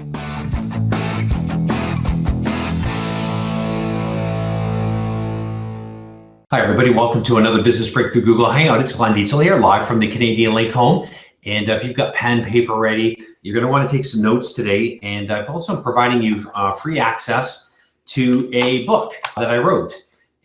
Hi, everybody. Welcome to another Business Breakthrough Google Hangout. It's Dietzel here, live from the Canadian Lake home. And if you've got pen, paper ready, you're going to want to take some notes today. And I've also providing you free access to a book that I wrote.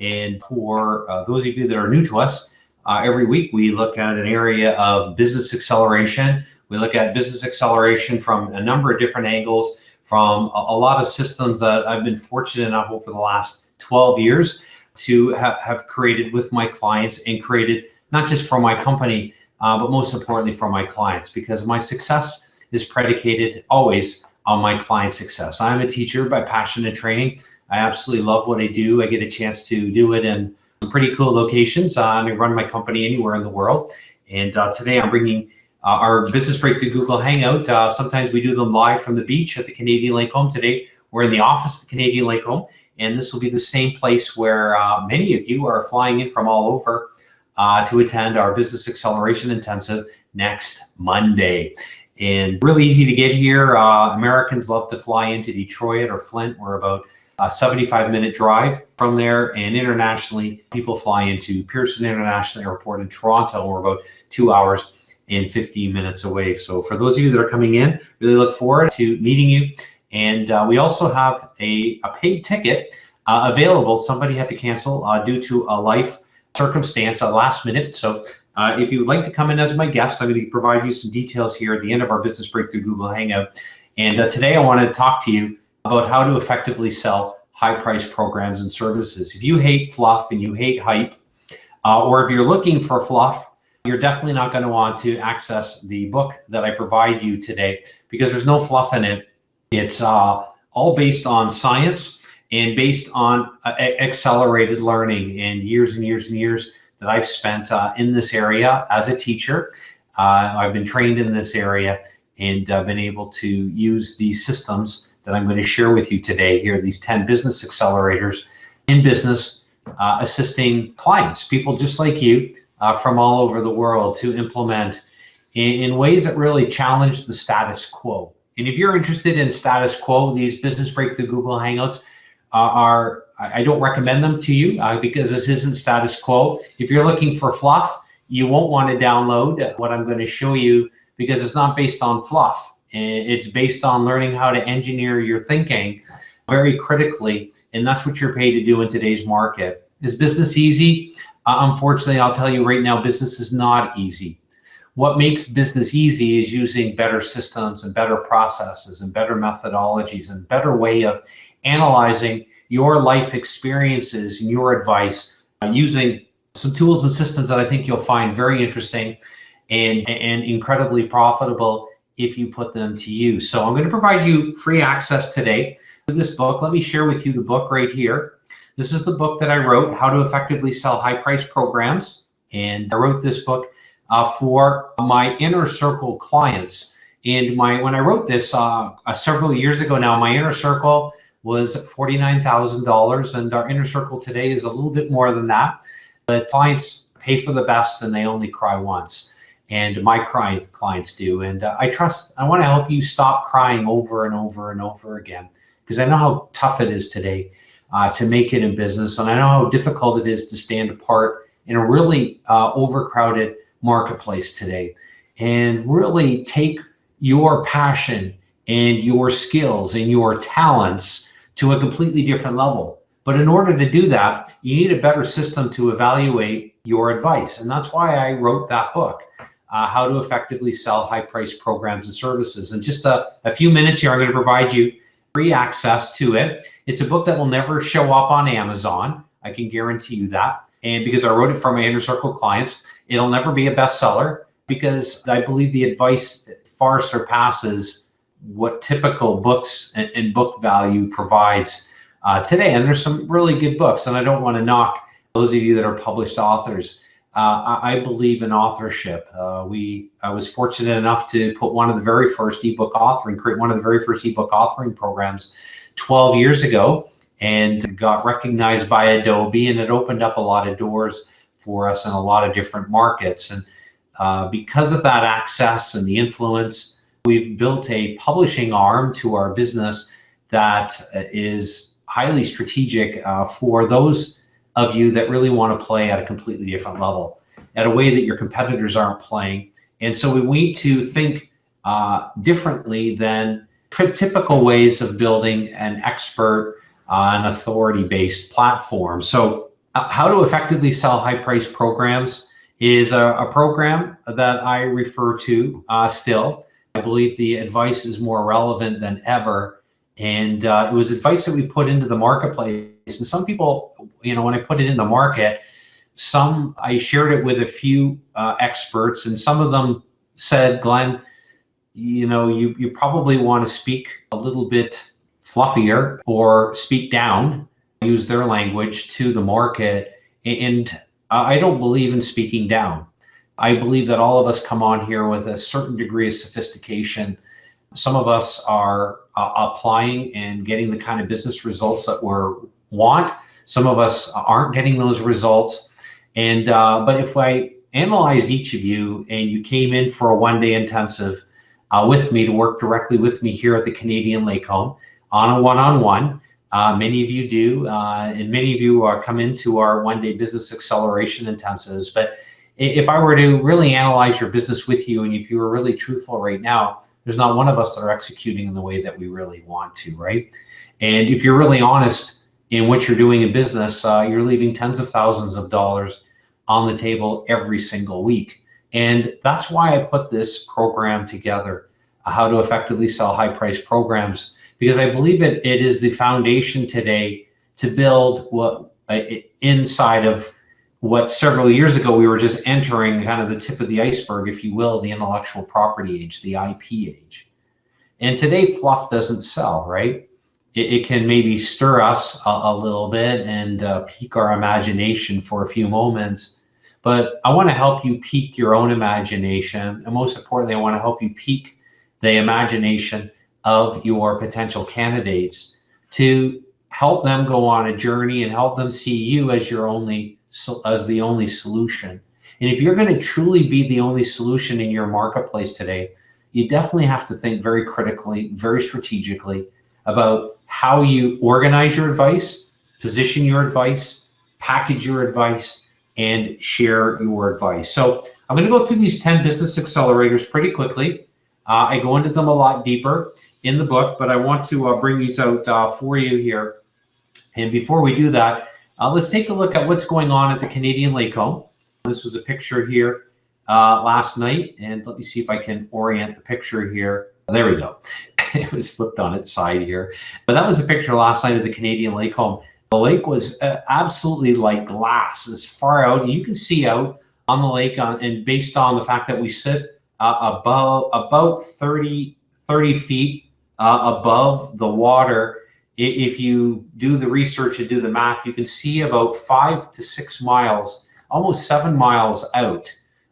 And for those of you that are new to us, every week we look at an area of business acceleration. We look at business acceleration from a number of different angles, from a lot of systems that I've been fortunate enough over the last 12 years to have created with my clients, and created not just for my company, but most importantly for my clients, because my success is predicated always on my client's success. I'm a teacher by passion and training. I absolutely love what I do. I get a chance to do it in some pretty cool locations. I run my company anywhere in the world. And today I'm bringing our Business Breakthrough Google Hangout. Sometimes we do them live from the beach at the Canadian Lake home. Today we're in the office at the Canadian Lake home. And this will be the same place where many of you are flying in from all over to attend our Business Acceleration Intensive next Monday. And really easy to get here. Americans love to fly into Detroit or Flint. We're about a 75-minute drive from there. And internationally, people fly into Pearson International Airport in Toronto, and we're about 2 hours and 15 minutes away. So for those of you that are coming in, really look forward to meeting you. And we also have a paid ticket available. Somebody had to cancel due to a life circumstance last minute. So if you would like to come in as my guest, I'm going to provide you some details here at the end of our Business Breakthrough Google Hangout. And today I want to talk to you about how to effectively sell high-priced programs and services. If you hate fluff and you hate hype, or if you're looking for fluff, you're definitely not going to want to access the book that I provide you today, because there's no fluff in it. It's all based on science and based on accelerated learning, and years and years and years that I've spent in this area as a teacher. I've been trained in this area, and I've been able to use these systems that I'm going to share with you today here, these 10 business accelerators in business, assisting clients, people just like you from all over the world, to implement in ways that really challenge the status quo. And if you're interested in status quo, these Business Breakthrough Google Hangouts I don't recommend them to you because this isn't status quo. If you're looking for fluff, you won't want to download what I'm going to show you, because it's not based on fluff. It's based on learning how to engineer your thinking very critically. And that's what you're paid to do in today's market. Is business easy? Unfortunately, I'll tell you right now, business is not easy. What makes business easy is using better systems and better processes and better methodologies and better way of analyzing your life experiences and your advice, using some tools and systems that I think you'll find very interesting and incredibly profitable if you put them to use. So I'm going to provide you free access today to this book. Let me share with you the book right here. This is the book that I wrote, How to Effectively Sell High-Priced Programs. And I wrote this book for my inner circle clients. And when I wrote this several years ago now, my inner circle was $49,000, and our inner circle today is a little bit more than that. But clients pay for the best, and they only cry once. And my clients do. And I want to help you stop crying over and over and over again, because I know how tough it is today to make it in business. And I know how difficult it is to stand apart in a really overcrowded marketplace today, and really take your passion and your skills and your talents to a completely different level. But in order to do that, you need a better system to evaluate your advice. And that's why I wrote that book, How to Effectively Sell High-Priced Programs and Services. In just a few minutes here, I'm going to provide you free access to it. It's a book that will never show up on Amazon. I can guarantee you that. And because I wrote it for my inner circle clients, it'll never be a bestseller, because I believe the advice far surpasses what typical books and book value provides today. And there's some really good books, and I don't want to knock those of you that are published authors. I believe in authorship. I was fortunate enough to put one of the very first ebook authoring, create one of the very first ebook authoring programs 12 years ago, and got recognized by Adobe, and it opened up a lot of doors for us in a lot of different markets. And because of that access and the influence We've built a publishing arm to our business that is highly strategic for those of you that really want to play at a completely different level, at a way that your competitors aren't playing. And so we need to think differently than typical ways of building an expert, an authority-based platform. So how to effectively sell high-priced programs is a program that I refer to still. I believe the advice is more relevant than ever. And it was advice that we put into the marketplace. And some people, when I put it in the market, I shared it with a few experts, and some of them said, Glenn, you probably want to speak a little bit fluffier or speak down, use their language to the market. And I don't believe in speaking down. I believe that all of us come on here with a certain degree of sophistication. Some of us are applying and getting the kind of business results that we want. Some of us aren't getting those results. And but if I analyzed each of you and you came in for a one-day intensive with me to work directly with me here at the Canadian Lake Home on a one-on-one, many of you do, and many of you come into our one-day business acceleration intensives. But if I were to really analyze your business with you, and if you were really truthful right now, there's not one of us that are executing in the way that we really want to, right? And if you're really honest in what you're doing in business, you're leaving tens of thousands of dollars on the table every single week. And that's why I put this program together, how to effectively sell high-priced programs, because I believe it is the foundation today to build what inside of what several years ago we were just entering kind of the tip of the iceberg, if you will, the intellectual property age, the IP age. And today fluff doesn't sell, right? It can maybe stir us a little bit and pique our imagination for a few moments. But I want to help you pique your own imagination. And most importantly, I want to help you pique the imagination of your potential candidates to help them go on a journey and help them see you as the only solution. And if you're going to truly be the only solution in your marketplace today, you definitely have to think very critically, very strategically about how you organize your advice, position your advice, package your advice, and share your advice. So I'm going to go through these 10 business accelerators pretty quickly. I go into them a lot deeper in the book, but I want to bring these out for you here. And before we do that, let's take a look at what's going on at the Canadian Lake Home. This was a picture here last night, and let me see if I can orient the picture here. There we go. It was flipped on its side here. But that was a picture last night of the Canadian Lake Home. The lake was absolutely like glass, as far out. You can see out on the lake, and based on the fact that we sit about 30 feet above the water, if you do the research and do the math, you can see about 5 to 6 miles, almost 7 miles out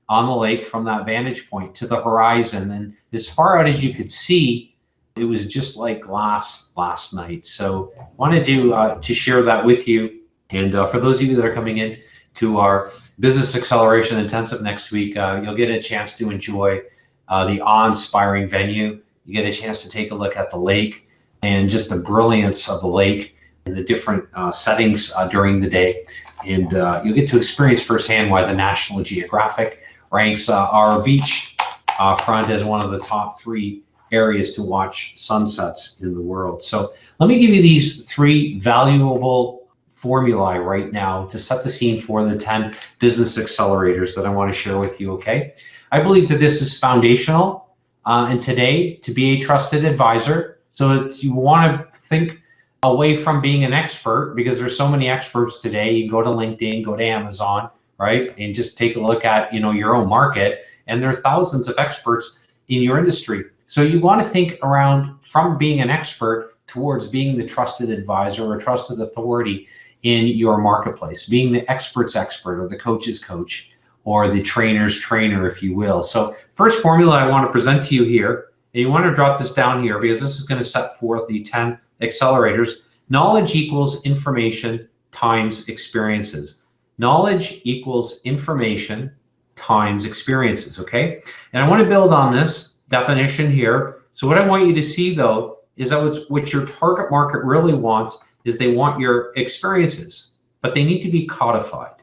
on the lake from that vantage point to the horizon. And as far out as you could see, it was just like glass last night. So I wanted to share that with you. And for those of you that are coming in to our Business Acceleration Intensive next week, you'll get a chance to enjoy the awe-inspiring venue. You get a chance to take a look at the lake and just the brilliance of the lake and the different settings during the day. And you'll get to experience firsthand why the National Geographic ranks our beach front as one of the top 3 areas to watch sunsets in the world. So let me give you these 3 valuable formulae right now to set the scene for the 10 business accelerators that I want to share with you, okay? I believe that this is foundational and today to be a trusted advisor. So you want to think away from being an expert, because there's so many experts today. You go to LinkedIn, go to Amazon, right? And just take a look at, your own market, and there are thousands of experts in your industry. So you want to think around from being an expert towards being the trusted advisor or trusted authority in your marketplace, being the expert's expert or the coach's coach or the trainer's trainer, if you will. So first formula I want to present to you here, and you want to drop this down here because this is going to set forth the 10 accelerators. Knowledge equals information times experiences. Knowledge equals information times experiences, okay? And I want to build on this definition here. So what I want you to see though is that what your target market really wants is they want your experiences, but they need to be codified.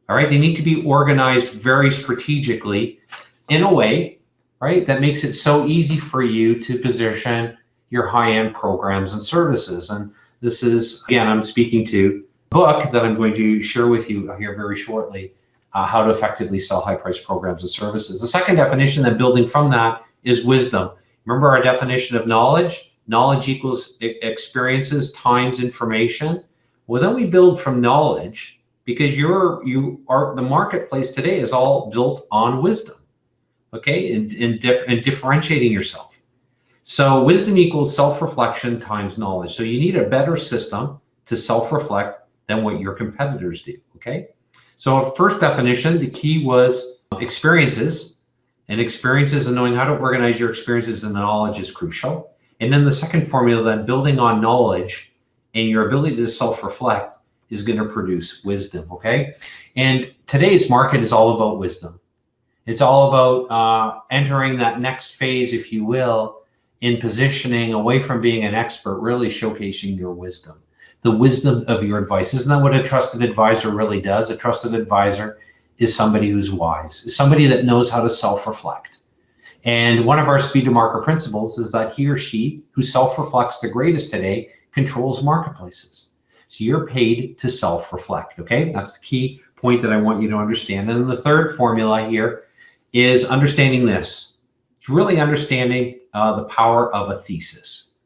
All right, they need to be organized very strategically in a way, right, that makes it so easy for you to position your high-end programs and services. And this is, again, I'm speaking to a book that I'm going to share with you here very shortly, how to effectively sell high-priced programs and services. The second definition, then building from that, is wisdom. Remember our definition of knowledge? Knowledge equals experiences times information. Well, then we build from knowledge, because the marketplace today is all built on wisdom, okay, and differentiating yourself. So wisdom equals self-reflection times knowledge. So you need a better system to self-reflect than what your competitors do, okay? So our first definition, the key was experiences, and experiences and knowing how to organize your experiences and knowledge is crucial. And then the second formula, then building on knowledge and your ability to self-reflect is going to produce wisdom, okay? And today's market is all about wisdom. It's all about entering that next phase, if you will, in positioning away from being an expert, really showcasing your wisdom, the wisdom of your advice. Isn't that what a trusted advisor really does? A trusted advisor is somebody who's wise, is somebody that knows how to self-reflect. And one of our speed to market principles is that he or she who self-reflects the greatest today controls marketplaces. So you're paid to self-reflect, okay? That's the key point that I want you to understand. And then the third formula here is understanding this. It's really understanding the power of a thesis,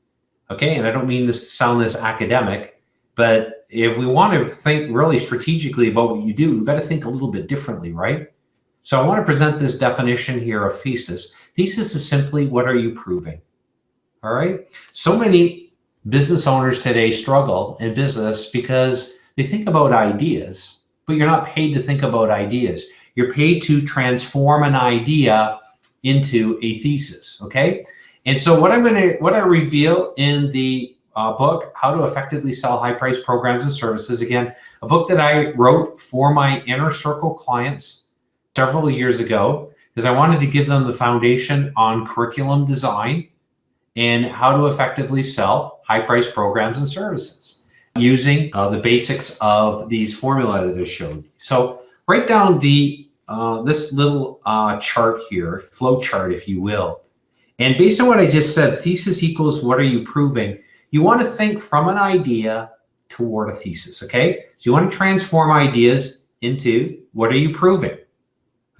okay? And I don't mean this to sound this academic, but if we want to think really strategically about what you do, we better think a little bit differently, right? So I want to present this definition here of thesis. Thesis is simply, what are you proving? All right? So many business owners today struggle in business because they think about ideas, but you're not paid to think about ideas. You're paid to transform an idea into a thesis, okay? And so what I reveal in the book, How to Effectively Sell High-Priced Programs and Services, again, a book that I wrote for my inner circle clients several years ago, because I wanted to give them the foundation on curriculum design and how to effectively sell high-priced programs and services using the basics of these formula that I showed you. So write down this little chart here, flow chart, if you will. And based on what I just said, thesis equals what are you proving? You want to think from an idea toward a thesis, okay? So you want to transform ideas into what are you proving?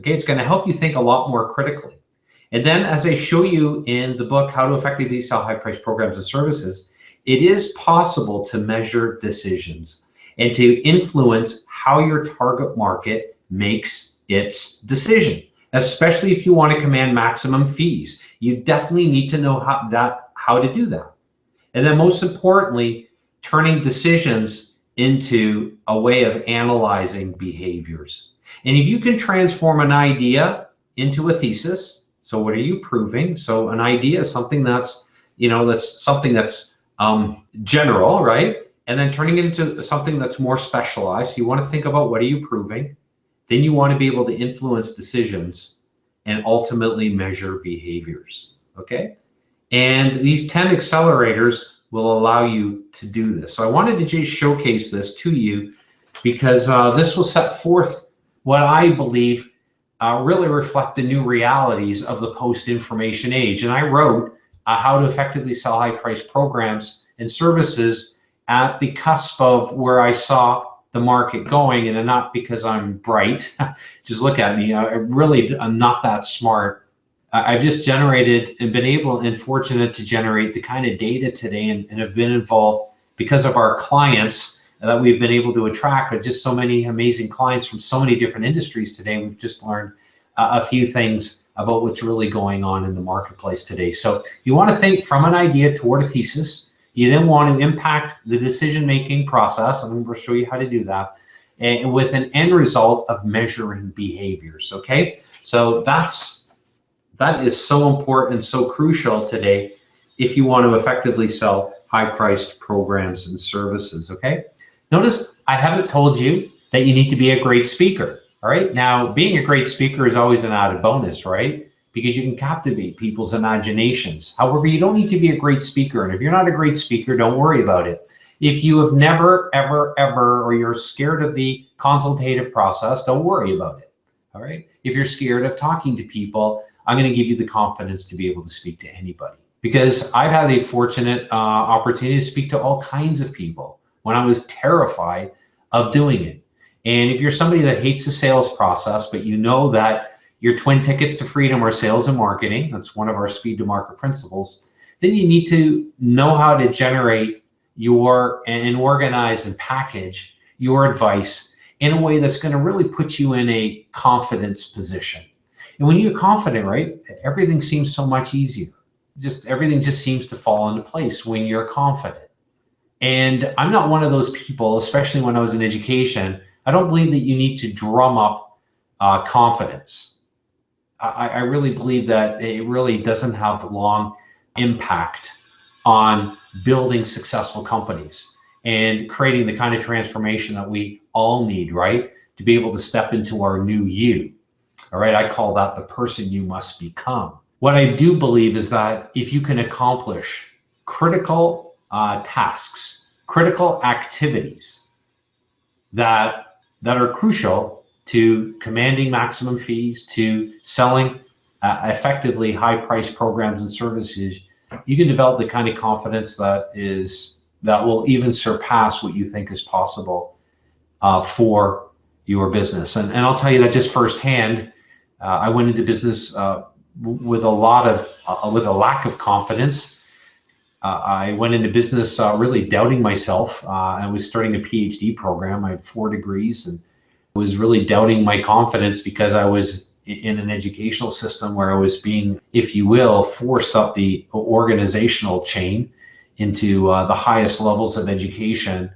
Okay, it's going to help you think a lot more critically. And then as I show you in the book, How to Effectively Sell High-Priced Programs and Services, it is possible to measure decisions and to influence how your target market makes its decision, especially if you want to command maximum fees. You definitely need to know how to do that. And then most importantly, turning decisions into a way of analyzing behaviors. And if you can transform an idea into a thesis, so what are you proving? So an idea is something that's, that's general, right? And then turning it into something that's more specialized. You want to think about what are you proving? Then you want to be able to influence decisions and ultimately measure behaviors, okay? And these 10 accelerators will allow you to do this. So I wanted to just showcase this to you because this will set forth what I believe really reflect the new realities of the post-information age. And I wrote how to effectively sell high-priced programs and services at the cusp of where I saw the market going, and not because I'm bright. Just look at me. I'm not that smart. I've just generated and been able and fortunate to generate the kind of data today and have been involved because of our clients that we've been able to attract. With just so many amazing clients from so many different industries today. We've just learned a few things about what's really going on in the marketplace today. So you want to think from an idea toward a thesis. You then want to impact the decision-making process, and I'm going to show you how to do that, and with an end result of measuring behaviors, okay? So that is so important and so crucial today if you want to effectively sell high-priced programs and services, okay? Notice I haven't told you that you need to be a great speaker, all right? Now, being a great speaker is always an added bonus, right? because you can captivate people's imaginations. However, you don't need to be a great speaker. And if you're not a great speaker, don't worry about it. If you have never, ever, or you're scared of the consultative process, don't worry about it. All right. If you're scared of talking to people, I'm going to give you the confidence to be able to speak to anybody, because I've had a fortunate opportunity to speak to all kinds of people when I was terrified of doing it. And if you're somebody that hates the sales process, but you know that your twin tickets to freedom are sales and marketing, that's one of our speed to market principles, then you need to know how to generate and organize and package your advice in a way that's going to really put you in a confidence position. And when you're confident, right, everything seems so much easier. Everything just seems to fall into place when you're confident. And I'm not one of those people, especially when I was in education. I don't believe that you need to drum up confidence. I really believe that it really doesn't have the long impact on building successful companies and creating the kind of transformation that we all need, right? To be able to step into our new you. All right, I call that the person you must become. What I do believe is that if you can accomplish critical tasks, critical activities that are crucial to commanding maximum fees, to selling effectively high-priced programs and services, you can develop the kind of confidence that will even surpass what you think is possible for your business. And I'll tell you that just firsthand. I went into business with a lack of confidence. I went into business really doubting myself. I was starting a PhD program. I had 4 degrees and was really doubting my confidence because I was in an educational system where I was being, if you will, forced up the organizational chain into the highest levels of education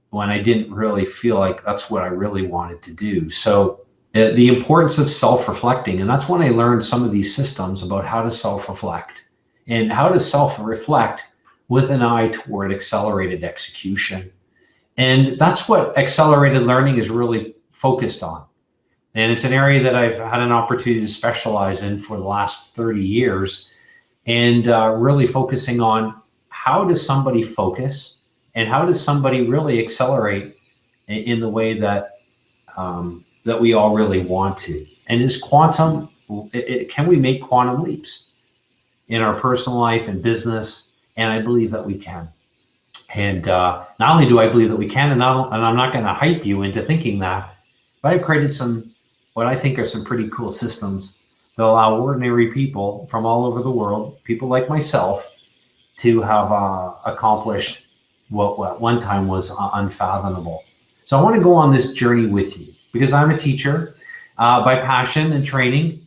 when I didn't really feel like that's what I really wanted to do. So the importance of self-reflecting, and that's when I learned some of these systems about how to self-reflect and how to self-reflect with an eye toward accelerated execution. And that's what accelerated learning is really focused on. And it's an area that I've had an opportunity to specialize in for the last 30 years, and really focusing on how does somebody focus and how does somebody really accelerate in the way that that we all really want to. And can we make quantum leaps in our personal life and business? And I believe that we can. And not only do I believe that we can, and I'm not going to hype you into thinking that, but I've created what I think are some pretty cool systems that allow ordinary people from all over the world, people like myself, to have accomplished what at one time was unfathomable. So I want to go on this journey with you because I'm a teacher by passion and training.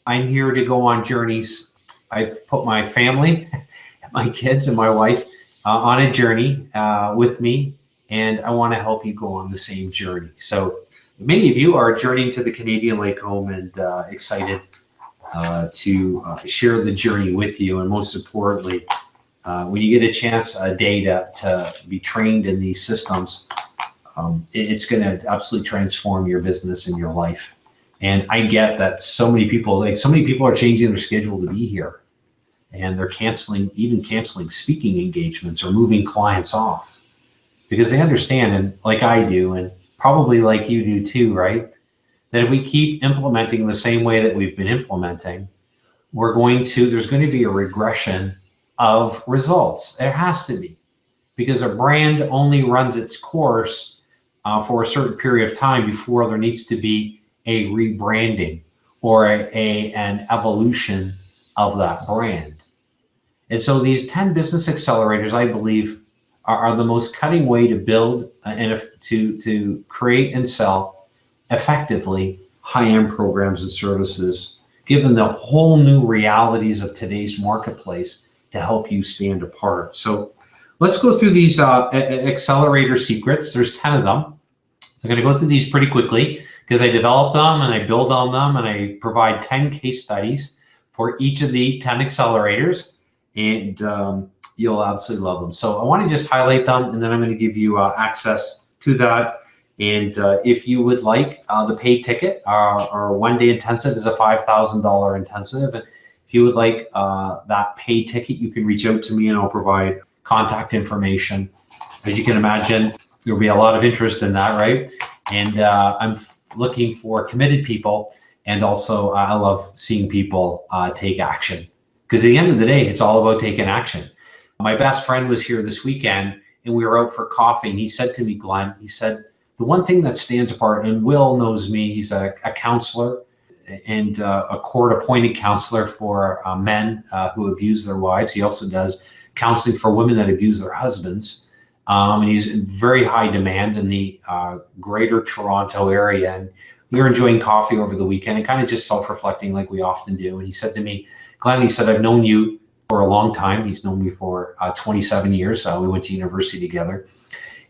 I'm here to go on journeys. I've put my family, my kids and my wife on a journey with me, and I want to help you go on the same journey. So many of you are journeying to the Canadian Lake Home and excited to share the journey with you. And most importantly, when you get a chance a day to be trained in these systems, it's going to absolutely transform your business and your life. And I get that so many people are changing their schedule to be here, and they're canceling speaking engagements or moving clients off because they understand, and like I do, and probably like you do too, right? That if we keep implementing the same way that we've been implementing, there's going to be a regression of results. There has to be, because a brand only runs its course for a certain period of time before there needs to be a rebranding or an evolution of that brand. And so these 10 business accelerators, I believe, are the most cutting way to build and to create and sell effectively high-end programs and services, given the whole new realities of today's marketplace, to help you stand apart. So let's go through these accelerator secrets. There's 10 of them. So I'm going to go through these pretty quickly because I developed them and I build on them, and I provide 10 case studies for each of the 10 accelerators, and you'll absolutely love them. So I want to just highlight them, and then I'm going to give you access to that. And if you would like the paid ticket, our one-day intensive is a $5,000 intensive. And if you would like that paid ticket, you can reach out to me and I'll provide contact information. As you can imagine, there'll be a lot of interest in that, right? And I'm looking for committed people. And also, I love seeing people take action. Because at the end of the day, it's all about taking action. My best friend was here this weekend and we were out for coffee. And he said to me, Glenn, he said, the one thing that stands apart, and Will knows me, he's a counselor and a court-appointed counselor for men who abuse their wives. He also does counseling for women that abuse their husbands. And he's in very high demand in the greater Toronto area. And we were enjoying coffee over the weekend and kind of just self-reflecting like we often do. And he said to me, Glenn, he said, I've known you for a long time. He's known me for 27 years. We went to university together.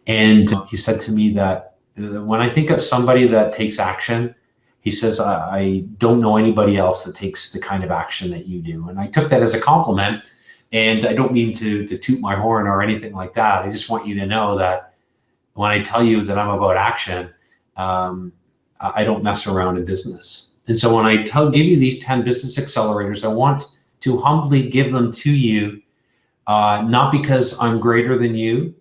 And he said to me that when I think of somebody that takes action, he says, I don't know anybody else that takes the kind of action that you do. And I took that as a compliment. And I don't mean to toot my horn or anything like that. I just want you to know that when I tell you that I'm about action, I don't mess around in business. And so when I give you these 10 business accelerators, I want to humbly give them to you, not because I'm greater than you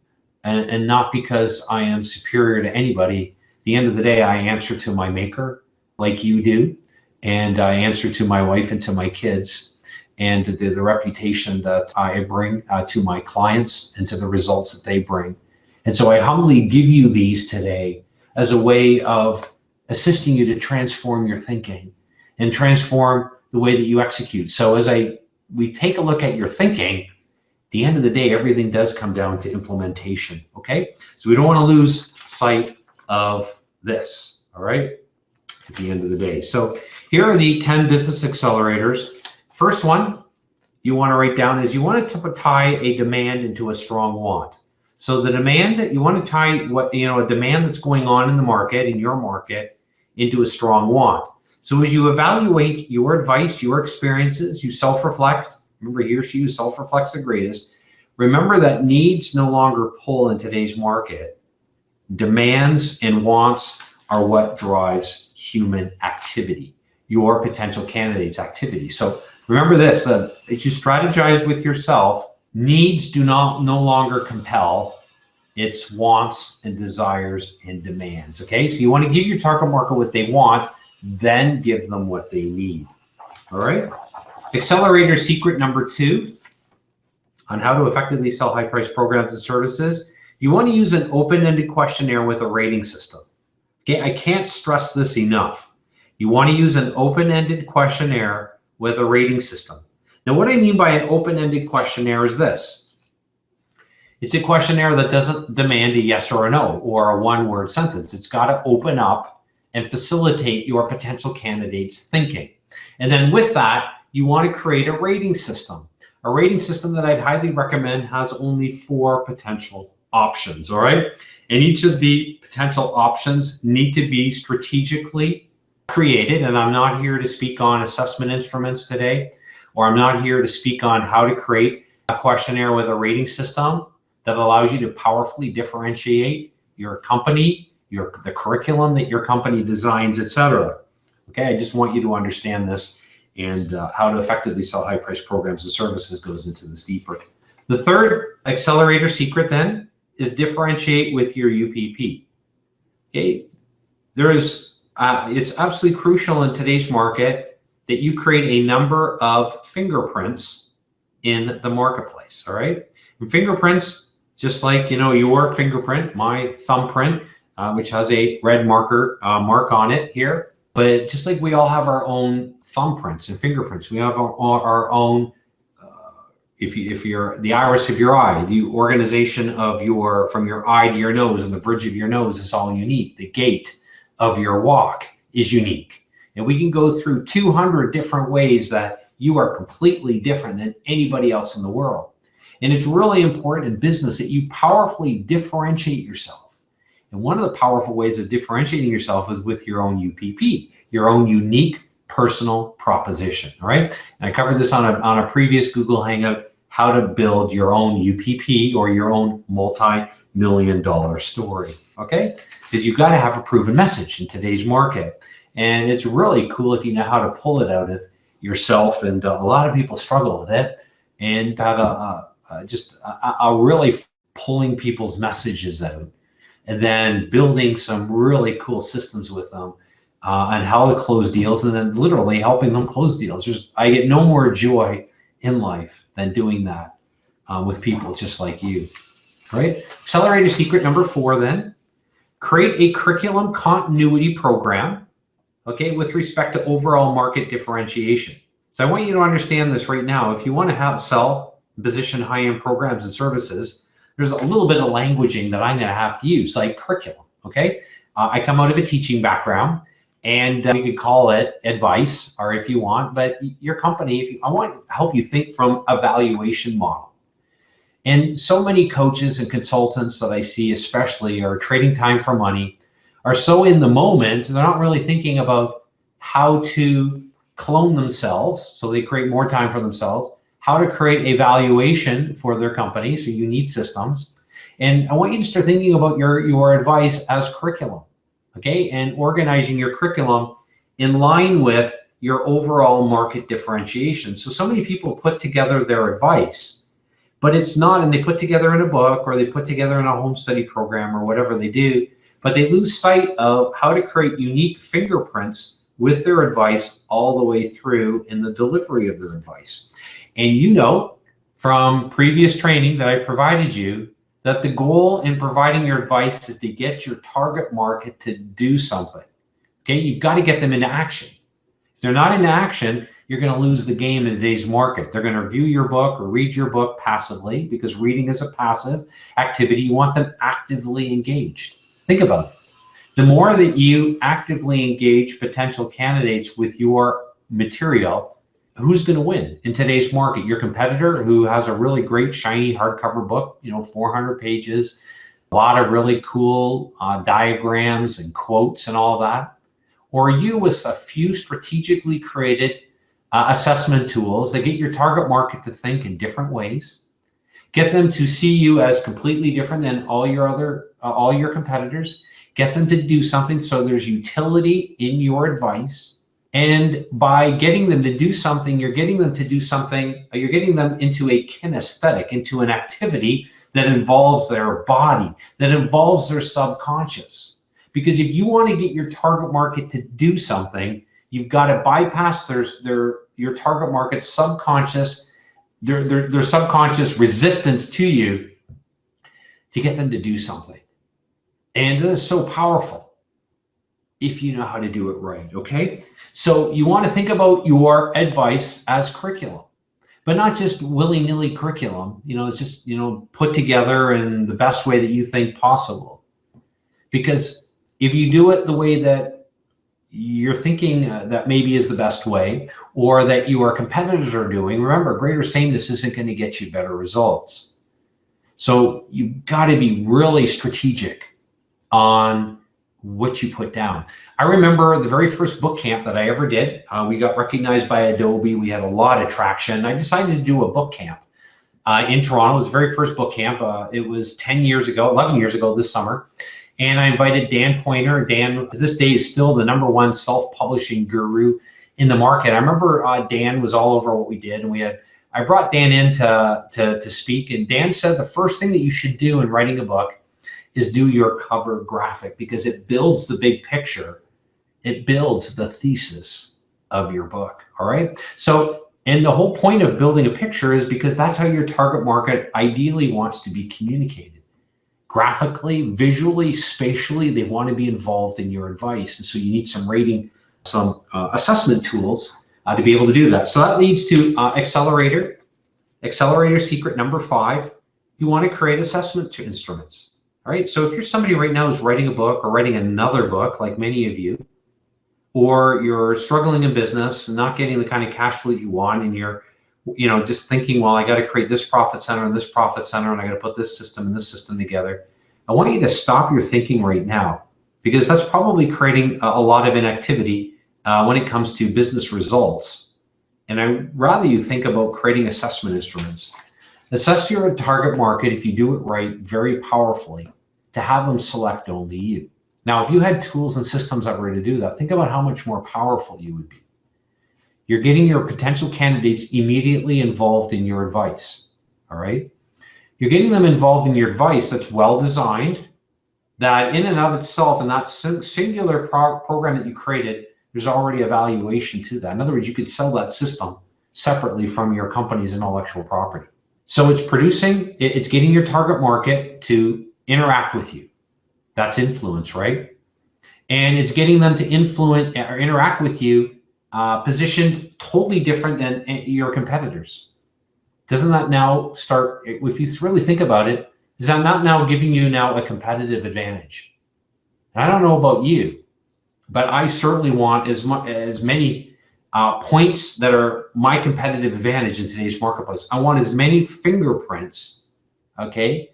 and not because I am superior to anybody. At the end of the day, I answer to my maker like you do. And I answer to my wife and to my kids and the reputation that I bring to my clients and to the results that they bring. And so I humbly give you these today as a way of assisting you to transform your thinking and transform the way that you execute. So as we take a look at your thinking, at the end of the day, everything does come down to implementation, okay? So we don't want to lose sight of this, all right, at the end of the day. So here are the 10 business accelerators. First one you want to write down is you want to tie a demand into a strong want. So the demand, you want to tie a demand that's going on in the market, in your market, into a strong want. So as you evaluate your advice, your experiences, you self-reflect. Remember, he or she who self-reflects the greatest. Remember that needs no longer pull in today's market. Demands and wants are what drives human activity, your potential candidate's activity. So remember this, that as you strategize with yourself, needs do no longer compel. It's wants and desires and demands, okay? So you want to give your target market what they want, then give them what they need, all right? Accelerator secret number 2 on how to effectively sell high-priced programs and services. You want to use an open-ended questionnaire with a rating system. Okay, I can't stress this enough. You want to use an open-ended questionnaire with a rating system. Now, what I mean by an open-ended questionnaire is this. It's a questionnaire that doesn't demand a yes or a no or a one-word sentence. It's got to open up and facilitate your potential candidate's thinking. And then with that, you want to create a rating system. A rating system that I'd highly recommend has only 4 potential options, all right? And each of the potential options need to be strategically created. And I'm not here to speak on assessment instruments today, or I'm not here to speak on how to create a questionnaire with a rating system that allows you to powerfully differentiate your company, the curriculum that your company designs, etc. Okay, I just want you to understand this. And how to effectively sell high-priced programs and services goes into this deeper. The third accelerator secret then is differentiate with your UPP. Okay, it's absolutely crucial in today's market that you create a number of fingerprints in the marketplace. All right, and fingerprints, just like your fingerprint, my thumbprint, which has a red mark on it here. But just like we all have our own thumbprints and fingerprints, we have our own, if you're the iris of your eye, the organization of from your eye to your nose and the bridge of your nose is all unique. The gait of your walk is unique. And we can go through 200 different ways that you are completely different than anybody else in the world. And it's really important in business that you powerfully differentiate yourself. And one of the powerful ways of differentiating yourself is with your own UPP, your own unique personal proposition, all right? And I covered this on a previous Google Hangout, how to build your own UPP or your own multi-million-dollar story, okay? Because you've got to have a proven message in today's market. And it's really cool if you know how to pull it out of yourself. And a lot of people struggle with it, and just really pulling people's messages out, and then building some really cool systems with them on how to close deals, and then literally helping them close deals. I get no more joy in life than doing that with people just like you, right? Accelerator secret number 4 then, create a curriculum continuity program, okay, with respect to overall market differentiation. So I want you to understand this right now. If you want to sell, position high-end programs and services, there's a little bit of languaging that I'm going to have to use, like curriculum, okay? I come out of a teaching background, and you could call it advice, or if you want, but your company, I want to help you think from a valuation model. And so many coaches and consultants that I see especially are trading time for money, are so in the moment, they're not really thinking about how to clone themselves, so they create more time for themselves, how to create a valuation for their company, so you need systems. And I want you to start thinking about your advice as curriculum, okay? And organizing your curriculum in line with your overall market differentiation. So many people put together their advice, but it's not, and they put together in a book, or they put together in a home study program, or whatever they do, but they lose sight of how to create unique fingerprints with their advice all the way through in the delivery of their advice. And you know from previous training that I've provided you that the goal in providing your advice is to get your target market to do something. Okay, you've got to get them into action. If they're not into action, you're going to lose the game in today's market. They're going to review your book or read your book passively, because reading is a passive activity. You want them actively engaged. Think about it. The more that you actively engage potential candidates with your material, who's going to win in today's market? Your competitor who has a really great shiny hardcover book, 400 pages, a lot of really cool diagrams and quotes and all that? Or you with a few strategically created assessment tools that get your target market to think in different ways, get them to see you as completely different than all your competitors, get them to do something so there's utility in your advice. And by getting them to do something, you're getting them into a kinesthetic, into an activity that involves their body, that involves their subconscious. Because if you want to get your target market to do something, you've got to bypass your target market's subconscious, their subconscious resistance to you, to get them to do something. And this is so powerful if you know how to do it right, okay? So you want to think about your advice as curriculum, but not just willy-nilly curriculum. It's just, put together in the best way that you think possible. Because if you do it the way that you're thinking that maybe is the best way, or that your competitors are doing, remember, greater sameness isn't going to get you better results. So you've got to be really strategic on what you put down. I remember the very first book camp that I ever did. We got recognized by Adobe. We had a lot of traction. I decided to do a book camp in Toronto. It was the very first book camp. It was 11 years ago this summer. And I invited Dan Pointer. Dan, to this day, is still the #1 self-publishing guru in the market. I remember Dan was all over what we did. And I brought Dan in to speak. And Dan said the first thing that you should do in writing a book is do your cover graphic, because it builds the big picture. It builds the thesis of your book, all right? So, and the whole point of building a picture is because that's how your target market ideally wants to be communicated. Graphically, visually, spatially, they want to be involved in your advice. And so you need some assessment tools to be able to do that. So that leads to accelerator secret number 5. You want to create assessment instruments. All right, so if you're somebody right now who's writing a book or writing another book, like many of you, or you're struggling in business and not getting the kind of cash flow that you want, and you're, just thinking, well, I got to create this profit center and this profit center, and I got to put this system and this system together. I want you to stop your thinking right now, because that's probably creating a lot of inactivity when it comes to business results. And I'd rather you think about creating assessment instruments. Assess your target market, if you do it right, very powerfully, to have them select only you. Now, if you had tools and systems that were to do that, think about how much more powerful you would be. You're getting your potential candidates immediately involved in your advice, all right? You're getting them involved in your advice that's well-designed, that in and of itself, in that singular program that you created, there's already a valuation to that. In other words, you could sell that system separately from your company's intellectual property. So it's getting your target market to interact with you. That's influence, right? And it's getting them to influence or interact with you positioned totally different than your competitors. Doesn't that now start, if you really think about it, is that not now giving you now a competitive advantage? And I don't know about you, but I certainly want as many points that are my competitive advantage in today's marketplace. I want as many fingerprints, okay?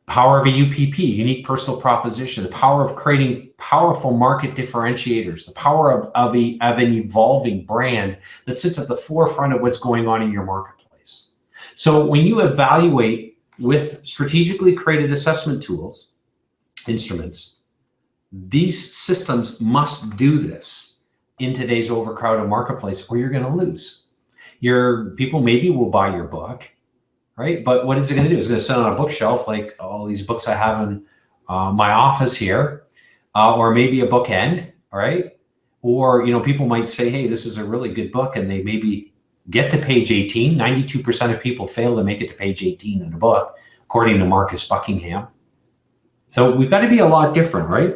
Power of a UPP, unique personal proposition, the power of creating powerful market differentiators, the power of an evolving brand that sits at the forefront of what's going on in your marketplace. So when you evaluate with strategically created assessment tools, instruments, these systems must do this in today's overcrowded marketplace, or you're going to lose. Your people maybe will buy your book, right? But what is it going to do? It's going to sit on a bookshelf like all these books I have in my office here, or maybe a bookend, all right? Or, people might say, hey, this is a really good book, and they maybe get to page 18. 92% of people fail to make it to page 18 in a book, according to Marcus Buckingham. So we've got to be a lot different, right?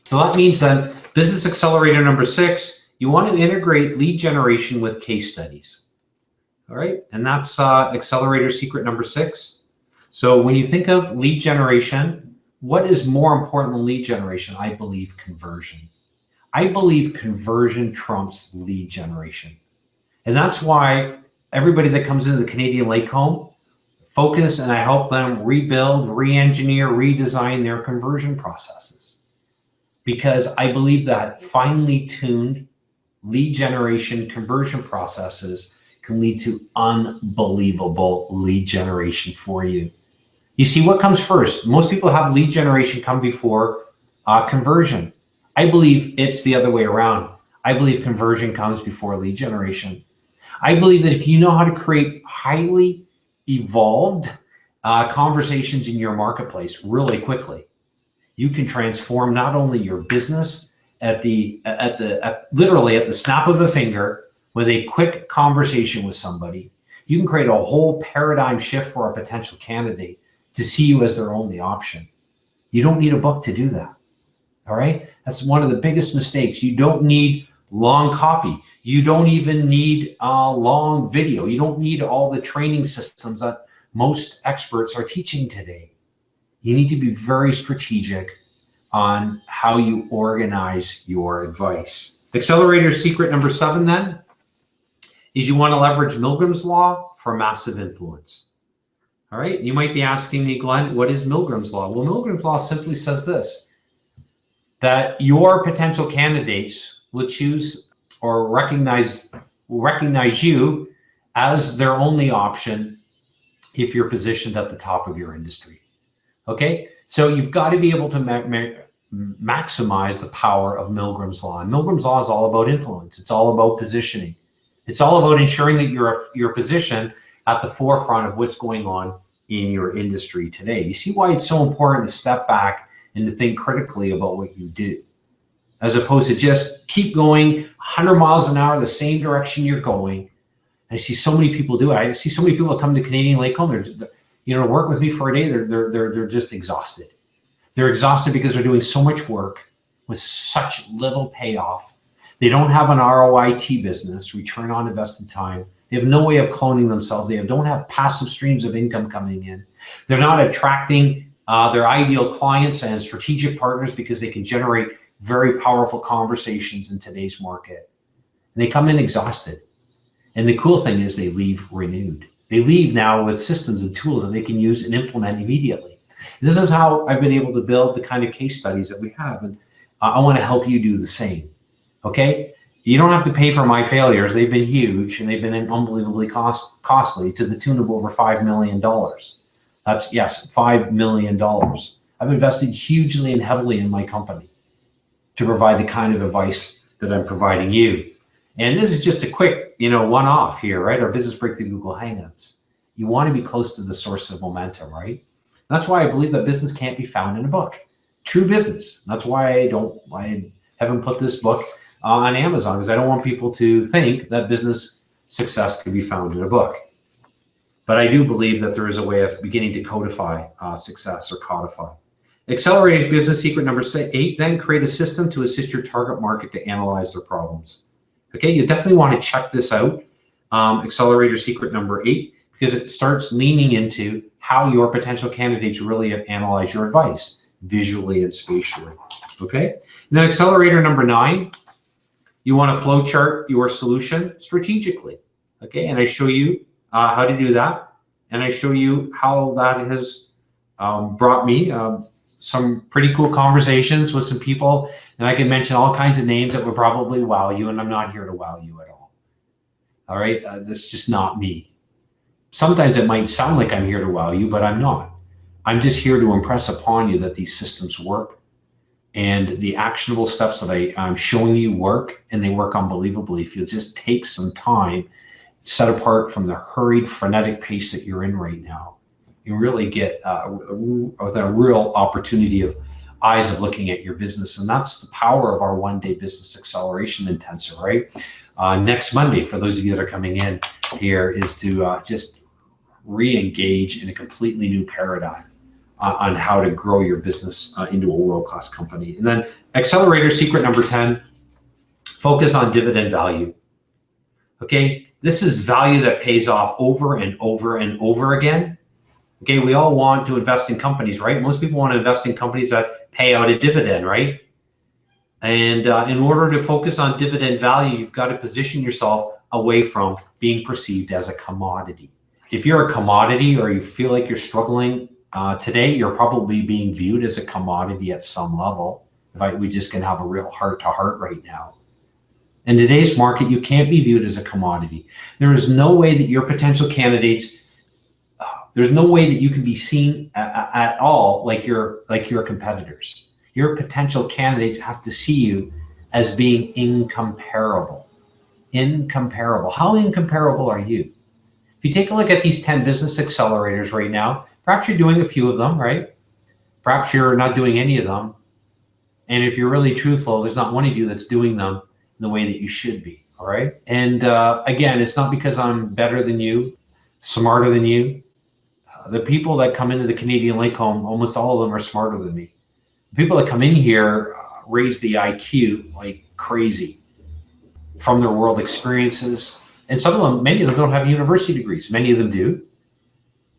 So that means that business accelerator number 6, you want to integrate lead generation with case studies. All right, and that's accelerator secret number 6. So when you think of lead generation, what is more important than lead generation? I believe conversion. I believe conversion trumps lead generation. And that's why everybody that comes into the Canadian Lake Home, focus, and I help them rebuild, re-engineer, redesign their conversion processes. Because I believe that finely tuned lead generation conversion processes can lead to unbelievable lead generation for you. You see, what comes first? Most people have lead generation come before conversion. I believe it's the other way around. I believe conversion comes before lead generation. I believe that if you know how to create highly evolved conversations in your marketplace really quickly, you can transform not only your business literally at the snap of a finger with a quick conversation with somebody. You can create a whole paradigm shift for a potential candidate to see you as their only option. You don't need a book to do that. All right. That's one of the biggest mistakes. You don't need long copy. You don't even need long video. You don't need all the training systems that most experts are teaching today. You need to be very strategic on how you organize your advice. Accelerator secret number 7 then is you want to leverage Milgram's law for massive influence. All right. You might be asking me, Glenn, what is Milgram's law? Well, Milgram's law simply says this, that your potential candidates will choose or recognize you as their only option if you're positioned at the top of your industry. Okay. So you've got to be able to maximize the power of Milgram's law. And Milgram's law is all about influence. It's all about positioning. It's all about ensuring that you're positioned at the forefront of what's going on in your industry today. You see why it's so important to step back and to think critically about what you do, as opposed to just keep going 100 miles an hour the same direction you're going. I see so many people do it. I see so many people that come to Canadian Lake Home. They're work with me for a day. They're just exhausted. They're exhausted because they're doing so much work with such little payoff. They don't have an ROIT business, return on invested time. They have no way of cloning themselves. They don't have passive streams of income coming in. They're not attracting their ideal clients and strategic partners because they can generate very powerful conversations in today's market. And they come in exhausted. And the cool thing is they leave renewed. They leave now with systems and tools that they can use and implement immediately. And this is how I've been able to build the kind of case studies that we have. And I want to help you do the same. Okay? You don't have to pay for my failures. They've been huge, and they've been unbelievably costly to the tune of over $5 million. That's, yes, $5 million. I've invested hugely and heavily in my company to provide the kind of advice that I'm providing you. And this is just a quick, one-off here, right? Our Business Breakthrough Google Hangouts. You want to be close to the source of momentum, right? That's why I believe that business can't be found in a book. True business. That's why I haven't put this book on Amazon, because I don't want people to think that business success can be found in a book. But I do believe that there is a way of beginning to codify success, or codify. Accelerating business secret number 8, then create a system to assist your target market to analyze their problems. Okay, you definitely want to check this out, accelerator secret number 8, because it starts leaning into how your potential candidates really analyze your advice, visually and spatially. Okay, and then accelerator number 9, you want to flow chart your solution strategically. Okay, and I show you how to do that, and I show you how that has brought me some pretty cool conversations with some people, and I can mention all kinds of names that would probably wow you, and I'm not here to wow you at all. All right, that's just not me. Sometimes it might sound like I'm here to wow you, but I'm not. I'm just here to impress upon you that these systems work, and the actionable steps that I'm showing you work, and they work unbelievably if you just take some time, set apart from the hurried, frenetic pace that you're in right now. You really get a real opportunity of eyes of looking at your business. And that's the power of our one-day business acceleration intensive, right? Next Monday, for those of you that are coming in here, is to just re-engage in a completely new paradigm on how to grow your business into a world-class company. And then accelerator secret number 10, focus on dividend value. Okay, this is value that pays off over and over and over again. Okay, we all want to invest in companies, right? Most people want to invest in companies that pay out a dividend, right? And in order to focus on dividend value, you've got to position yourself away from being perceived as a commodity. If you're a commodity, or you feel like you're struggling today, you're probably being viewed as a commodity at some level. We just can have a real heart-to-heart right now. In today's market, you can't be viewed as a commodity. There is no way that your potential candidates, there's no way that you can be seen at all like your competitors. Your potential candidates have to see you as being incomparable. Incomparable. How incomparable are you? If you take a look at these 10 business accelerators right now, perhaps you're doing a few of them, right? Perhaps you're not doing any of them. And if you're really truthful, there's not one of you that's doing them in the way that you should be, all right? And again, it's not because I'm better than you, smarter than you. The people that come into the Canadian Lake Home, almost all of them are smarter than me. The people that come in here raise the IQ like crazy from their world experiences. And some of them, many of them don't have university degrees. Many of them do.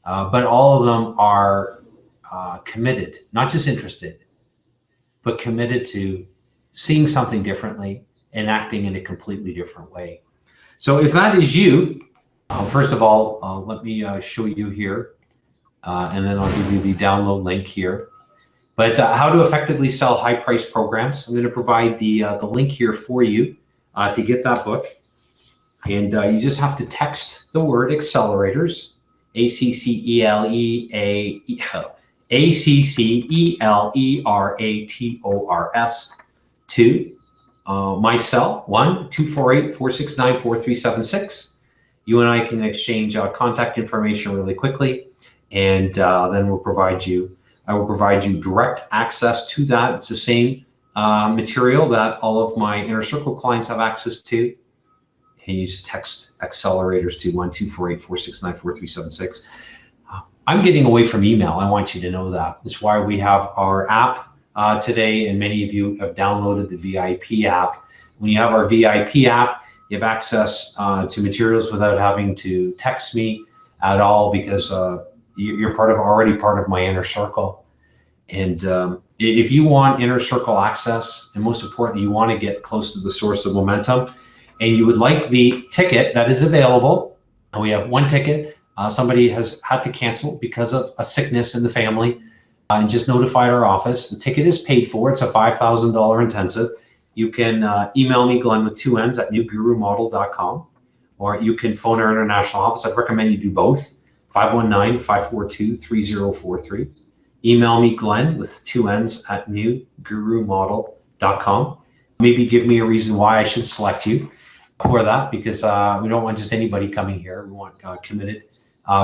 But all of them are committed, not just interested, but committed to seeing something differently and acting in a completely different way. So if that is you, first of all, let me show you here. And then I'll give you the download link here. But how to effectively sell high-priced programs. I'm going to provide the link here for you to get that book. And you just have to text the word accelerators, ACCELERATORS, to my cell, 1-248-469-4376. You and I can exchange contact information really quickly. And then I will provide you direct access to that. It's the same material that all of my Inner Circle clients have access to. And you just text accelerators to 1-248-469-4376. I'm getting away from email. I want you to know that. That's why we have our app today, and many of you have downloaded the VIP app. When you have our VIP app, you have access to materials without having to text me at all, because you're already part of my Inner Circle. And if you want Inner Circle access, and most importantly, you want to get close to the source of momentum, and you would like the ticket that is available, and we have one ticket. Somebody has had to cancel because of a sickness in the family, and just notified our office. The ticket is paid for. It's a $5,000 intensive. you can email me, Glenn with 2 N's at newgurumodel.com, or you can phone our international office. I'd recommend you do both, 519-542-3043. Email me, Glenn with 2 N's at newgurumodel.com. Maybe give me a reason why I should select you for that, because we don't want just anybody coming here. We want committed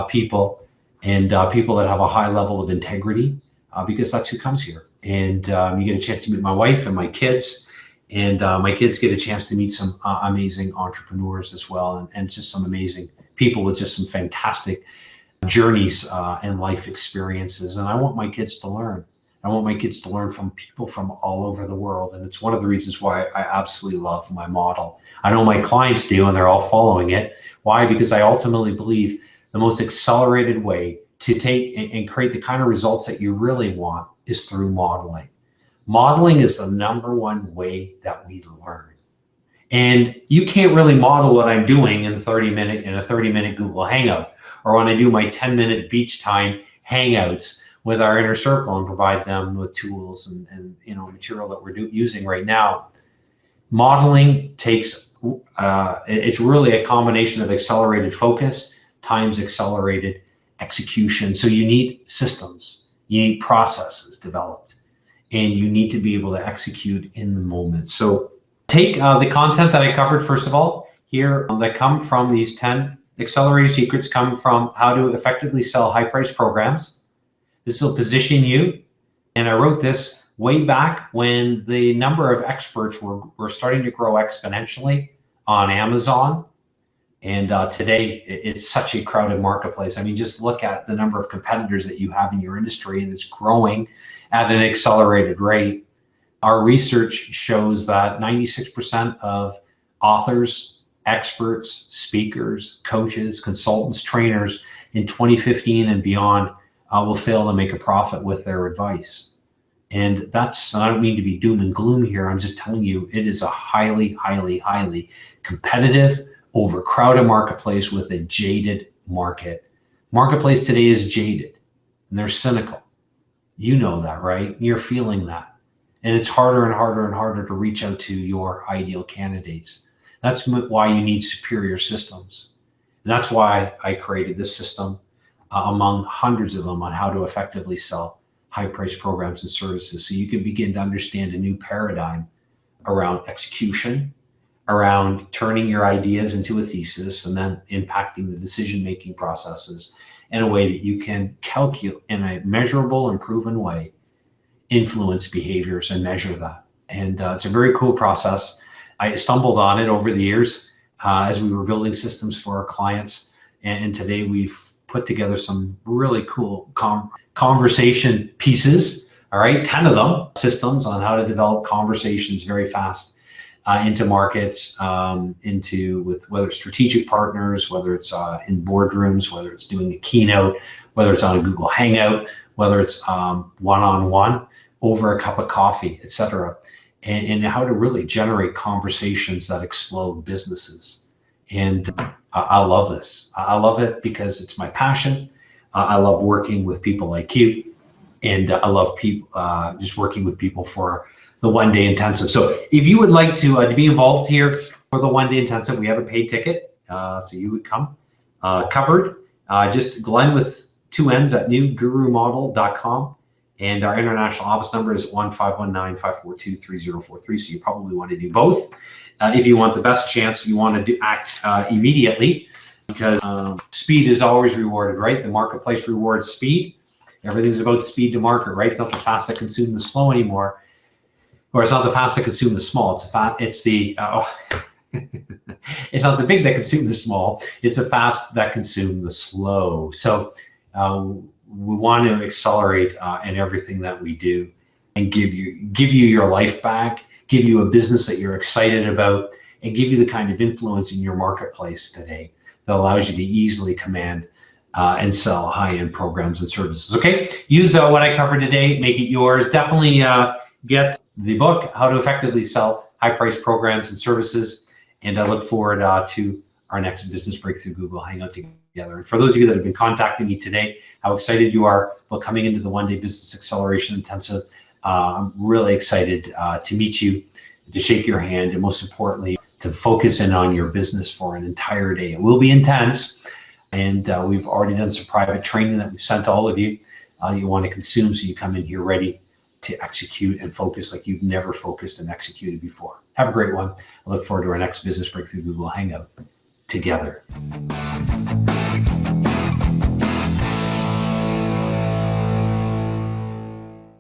people, and people that have a high level of integrity, because that's who comes here. And you get a chance to meet my wife and my kids, and my kids get a chance to meet some amazing entrepreneurs as well, and just some amazing people with just some fantastic journeys and life experiences. And I want my kids to learn. I want my kids to learn from people from all over the world. And it's one of the reasons why I absolutely love my model. I know my clients do, and they're all following it. Why? Because I ultimately believe the most accelerated way to take and create the kind of results that you really want is through modeling. Modeling is the #1 way that we learn. And you can't really model what I'm doing in a 30-minute Google Hangout, or when I do my 10-minute beach time hangouts with our inner circle and provide them with tools and material that we're using right now. Modeling takes, it's really a combination of accelerated focus times accelerated execution. So you need systems, you need processes developed, and you need to be able to execute in the moment. So take the content that I covered, first of all, here that come from these 10 accelerated secrets, come from how to effectively sell high-priced programs. This will position you. And I wrote this way back when the number of experts were starting to grow exponentially on Amazon. And today, it's such a crowded marketplace. I mean, just look at the number of competitors that you have in your industry, and it's growing at an accelerated rate. Our research shows that 96% of authors, experts, speakers, coaches, consultants, trainers in 2015 and beyond will fail to make a profit with their advice. And that's, I don't mean to be doom and gloom here. I'm just telling you, it is a highly, highly, highly competitive, overcrowded marketplace with a jaded market. Marketplace today is jaded, and they're cynical. You know that, right? You're feeling that. And it's harder and harder and harder to reach out to your ideal candidates. That's why you need superior systems. And that's why I created this system among hundreds of them on how to effectively sell high-priced programs and services, so you can begin to understand a new paradigm around execution, around turning your ideas into a thesis, and then impacting the decision-making processes in a way that you can calculate in a measurable and proven way, influence behaviors and measure that. And it's a very cool process. I stumbled on it over the years as we were building systems for our clients. And today we've put together some really cool conversation pieces, all right, 10 of them, systems on how to develop conversations very fast into markets, with whether it's strategic partners, whether it's in boardrooms, whether it's doing a keynote, whether it's on a Google Hangout, whether it's one-on-one over a cup of coffee, etc., and how to really generate conversations that explode businesses. And I love this. I love it because it's my passion. I love working with people like you, and I love people just working with people for the one-day intensive. So if you would like to be involved here for the one-day intensive, we have a paid ticket, so you would come covered. Just Glenn with 2 N's at newgurumodel.com. And our international office number is 1-519-542-3043. So you probably want to do both. If you want the best chance, you want to act immediately, because speed is always rewarded, right? The marketplace rewards speed. Everything's about speed to market, right? It's not the fast that consume the slow anymore, or it's not the fast that consume the small. It's it's not the big that consume the small. It's the fast that consume the slow. So we want to accelerate in everything that we do, and give you your life back, give you a business that you're excited about, and give you the kind of influence in your marketplace today that allows you to easily command and sell high-end programs and services. Okay, use what I covered today, make it yours. Definitely get the book, How to Effectively Sell High-Priced Programs and Services, and I look forward to our next Business Breakthrough Google Hangout together. And for those of you that have been contacting me today, how excited you are about coming into the one-day Business Acceleration Intensive. I'm really excited to meet you to shake your hand, and most importantly, to focus in on your business for an entire day. It will be intense, and we've already done some private training that we've sent to all of you. You want to consume, so you come in here ready to execute and focus like you've never focused and executed before. Have a great one. I look forward to our next Business Breakthrough Google Hangout together.